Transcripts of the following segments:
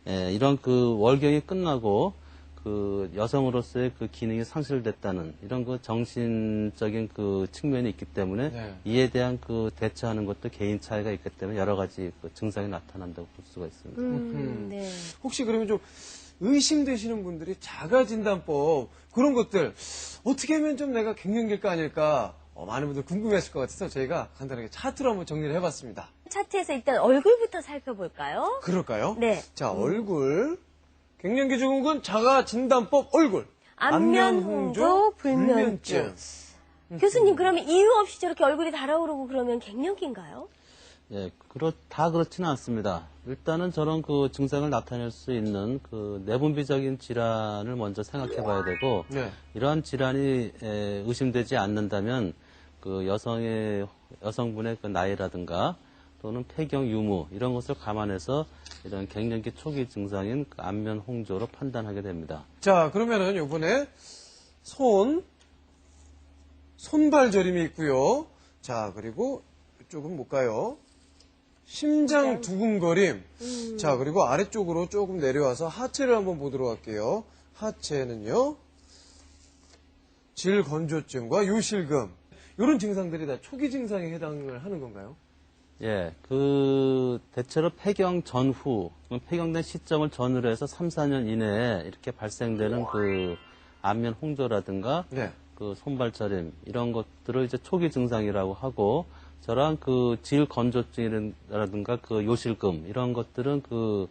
이런 그 월경이 끝나고 그 여성으로서의 그 기능이 상실됐다는 이런 그 정신적인 그 측면이 있기 때문에 네. 이에 대한 그 대처하는 것도 개인 차이가 있기 때문에 여러 가지 그 증상이 나타난다고 볼 수가 있습니다. 네. 혹시 그러면 좀 의심되시는 분들이 자가진단법 그런 것들 어떻게 하면 좀 내가 갱년기일까 아닐까 많은 분들 궁금해하실 것 같아서 저희가 간단하게 차트로 한번 정리를 해봤습니다. 차트에서 일단 얼굴부터 살펴볼까요? 그럴까요? 네. 자, 얼굴. 갱년기 증후군 자가진단법 얼굴. 안면홍조 불면증. 교수님, 그러면 이유 없이 저렇게 얼굴이 달아오르고 그러면 갱년기인가요? 예, 다 그렇지는 않습니다. 일단은 저런 그 증상을 나타낼 수 있는 그 내분비적인 질환을 먼저 생각해 봐야 되고, 네. 이러한 질환이 의심되지 않는다면 그 여성분의 그 나이라든가 또는 폐경 유무 이런 것을 감안해서 이런 갱년기 초기 증상인 그 안면 홍조로 판단하게 됩니다. 자, 그러면은 요번에 손발 저림이 있고요. 자, 그리고 이쪽은 뭘까요? 심장 두근거림. 자, 그리고 아래쪽으로 조금 내려와서 하체를 한번 보도록 할게요. 하체는요. 질건조증과 요실금. 이런 증상들이 다 초기 증상에 해당을 하는 건가요? 예, 대체로 폐경 전후, 폐경된 시점을 전후로 해서 3, 4년 이내에 이렇게 발생되는 그 안면 홍조라든가 네. 그 손발저림 이런 것들을 이제 초기 증상이라고 하고, 저러한 그 질건조증이라든가 그 요실금 이런 것들은 그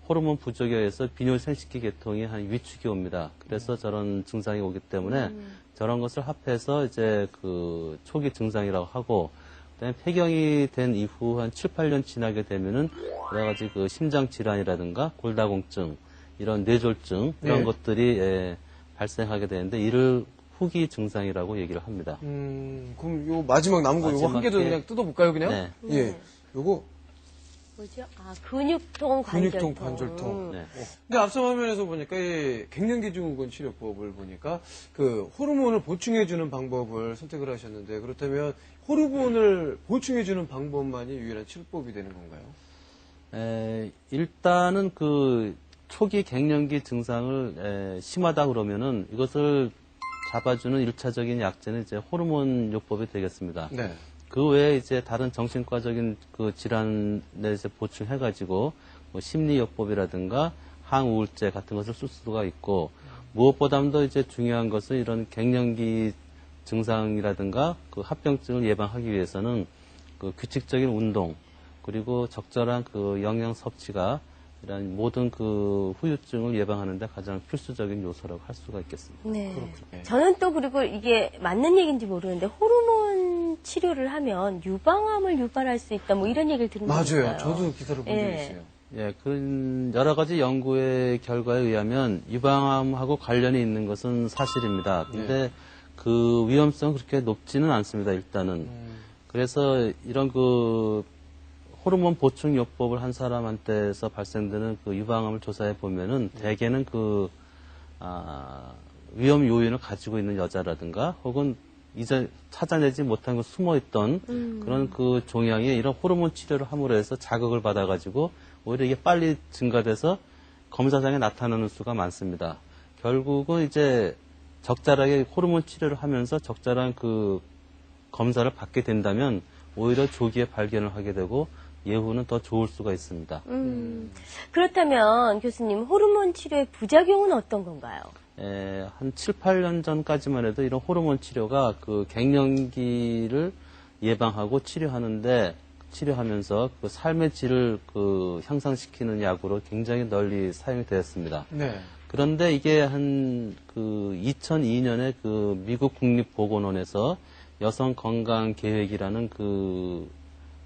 호르몬 부족에 의해서 비뇨 생식기 계통이 한 위축이 옵니다. 그래서 저런 증상이 오기 때문에 저런 것을 합해서 이제 그 초기 증상이라고 하고, 그다음에 폐경이 된 이후 한 7, 8년 지나게 되면은 여러 가지 그 심장 질환이라든가 골다공증, 이런 뇌졸중 이런 네. 것들이 발생하게 되는데 이를 후기 증상이라고 얘기를 합니다. 그럼 요 마지막 남은 거 요거 한 개 더 마지막에- 그냥 뜯어볼까요, 그냥? 네. 예. 요거 뭐죠? 아, 근육통 관절통. 근육통, 관절통. 네. 근데 앞서 화면에서 보니까 이 갱년기 증후군 치료법을 보니까 그 호르몬을 보충해주는 방법을 선택을 하셨는데 그렇다면 호르몬을 보충해주는 방법만이 유일한 치료법이 되는 건가요? 일단은 그 초기 갱년기 증상을 심하다 그러면은 이것을 잡아주는 일차적인 약제는 이제 호르몬 요법이 되겠습니다. 네. 그 외에 이제 다른 정신과적인 그 질환에 이제 보충해가지고 뭐 심리요법이라든가 항우울제 같은 것을 쓸 수가 있고, 무엇보다도 이제 중요한 것은 이런 갱년기 증상이라든가 그 합병증을 예방하기 위해서는 그 규칙적인 운동 그리고 적절한 그 영양 섭취가 이런 모든 그 후유증을 예방하는데 가장 필수적인 요소라고 할 수가 있겠습니다. 네. 그렇군요. 저는 또 그리고 이게 맞는 얘기인지 모르는데 호르몬 치료를 하면 유방암을 유발할 수 있다 뭐 이런 얘기를 들은 적이 있어요. 맞아요. 저도 기사를 본 적이 있어요. 예, 그런 여러 가지 연구의 결과에 의하면 유방암하고 관련이 있는 것은 사실입니다. 근데 그 위험성은 그렇게 높지는 않습니다, 일단은. 그래서 이런 그 호르몬 보충 요법을 한 사람한테서 발생되는 그 유방암을 조사해 보면은 대개는 그 위험 요인을 가지고 있는 여자라든가 혹은 이제 찾아내지 못한 그 숨어있던 그런 그 종양이 이런 호르몬 치료를 함으로 해서 자극을 받아가지고 오히려 이게 빨리 증가돼서 검사상에 나타나는 수가 많습니다. 결국은 이제 적절하게 호르몬 치료를 하면서 적절한 그 검사를 받게 된다면 오히려 조기에 발견을 하게 되고 예후는 더 좋을 수가 있습니다. 그렇다면 교수님 호르몬 치료의 부작용은 어떤 건가요? 한 7, 8년 전까지만 해도 이런 호르몬 치료가 그 갱년기를 예방하고 치료하면서 그 삶의 질을 그 향상시키는 약으로 굉장히 널리 사용이 되었습니다. 네. 그런데 이게 한 그 2002년에 그 미국 국립보건원에서 여성 건강 계획이라는 그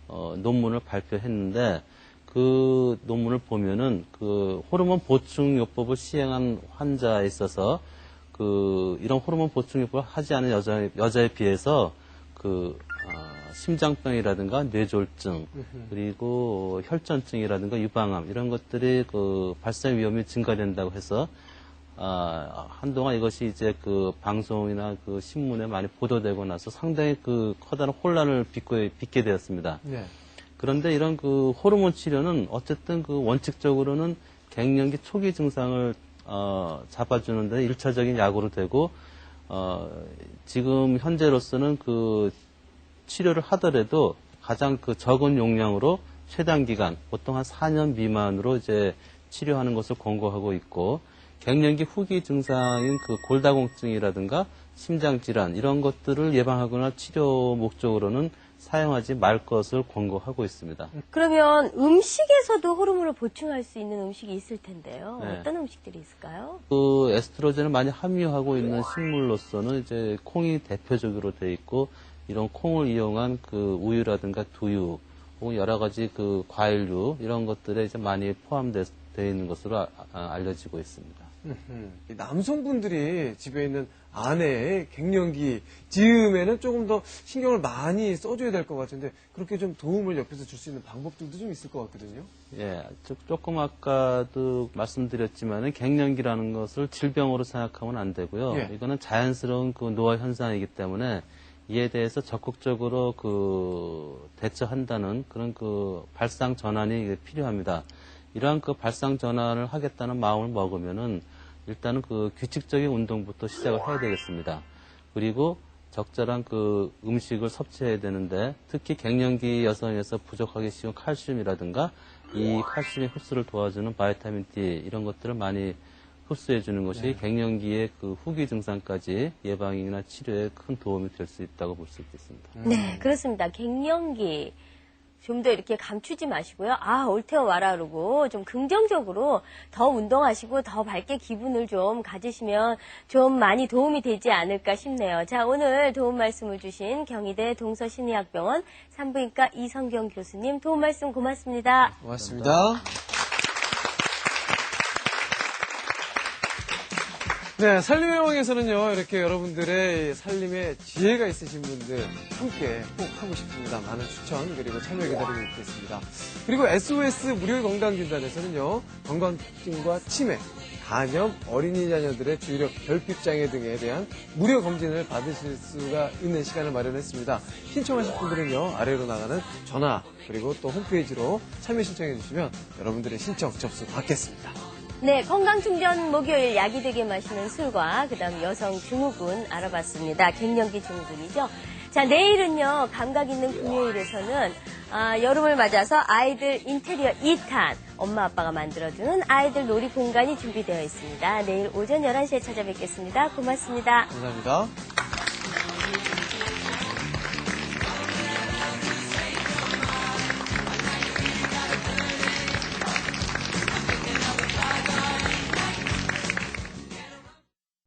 논문을 발표했는데 그 논문을 보면은 그 호르몬 보충 요법을 시행한 환자에 있어서 그 이런 호르몬 보충 요법을 하지 않은 여자에 비해서 그 심장병이라든가 뇌졸중 그리고 혈전증이라든가 유방암 이런 것들이 그 발생 위험이 증가된다고 해서 한동안 이것이 이제 그 방송이나 그 신문에 많이 보도되고 나서 상당히 그 커다란 혼란을 빚게 되었습니다. 네. 그런데 이런 그 호르몬 치료는 어쨌든 그 원칙적으로는 갱년기 초기 증상을 잡아주는데 1차적인 약으로 되고 지금 현재로서는 그 치료를 하더라도 가장 그 적은 용량으로 최단 기간 보통 한 4년 미만으로 이제 치료하는 것을 권고하고 있고 갱년기 후기 증상인 그 골다공증이라든가 심장 질환 이런 것들을 예방하거나 치료 목적으로는 사용하지 말 것을 권고하고 있습니다. 그러면 음식에서도 호르몬을 보충할 수 있는 음식이 있을 텐데요. 네. 어떤 음식들이 있을까요? 그 에스트로겐을 많이 함유하고 있는 식물로서는 이제 콩이 대표적으로 돼 있고 이런 콩을 이용한 그 우유라든가 두유 혹은 여러 가지 그 과일류 이런 것들에 이제 많이 포함되어 있는 것으로 알려지고 있습니다. 이 남성분들이 집에 있는 아내의 갱년기 즈음에는 조금 더 신경을 많이 써줘야 될 것 같은데 그렇게 좀 도움을 옆에서 줄 수 있는 방법들도 좀 있을 것 같거든요. 예, 조금 아까도 말씀드렸지만은 갱년기라는 것을 질병으로 생각하면 안 되고요. 예. 이거는 자연스러운 그 노화 현상이기 때문에 이에 대해서 적극적으로 그 대처한다는 그런 그 발상 전환이 필요합니다. 이러한 그 발상 전환을 하겠다는 마음을 먹으면은 일단은 그 규칙적인 운동부터 시작을 해야 되겠습니다. 그리고 적절한 그 음식을 섭취해야 되는데 특히 갱년기 여성에서 부족하기 쉬운 칼슘이라든가 이 칼슘의 흡수를 도와주는 바이타민 D 이런 것들을 많이 흡수해 주는 것이 갱년기의 그 후기 증상까지 예방이나 치료에 큰 도움이 될 수 있다고 볼 수 있겠습니다. 네, 그렇습니다. 갱년기. 좀 더 이렇게 감추지 마시고요. 올테어 와라 그러고 좀 긍정적으로 더 운동하시고 더 밝게 기분을 좀 가지시면 좀 많이 도움이 되지 않을까 싶네요. 자, 오늘 도움 말씀을 주신 경희대 동서심리학병원 산부인과 이성경 교수님 도움 말씀 고맙습니다. 고맙습니다. 네, 살림의 왕에서는요, 이렇게 여러분들의 살림에 지혜가 있으신 분들 함께 꼭 하고 싶습니다. 많은 추천, 그리고 참여 기다리고 있겠습니다. 그리고 SOS 무료 건강진단에서는요, 건강증과 치매, 간염, 어린이 자녀들의 주의력 결핍장애 등에 대한 무료 검진을 받으실 수가 있는 시간을 마련했습니다. 신청하실 분들은요, 아래로 나가는 전화, 그리고 또 홈페이지로 참여 신청해 주시면 여러분들의 신청 접수 받겠습니다. 네, 건강충전 목요일 약이 되게 마시는 술과 그다음 여성 증후군 알아봤습니다. 갱년기 증후군이죠. 자, 내일은요, 감각 있는 금요일에서는 여름을 맞아서 아이들 인테리어 2탄 엄마 아빠가 만들어주는 아이들 놀이 공간이 준비되어 있습니다. 내일 오전 11시에 찾아뵙겠습니다. 고맙습니다. 감사합니다.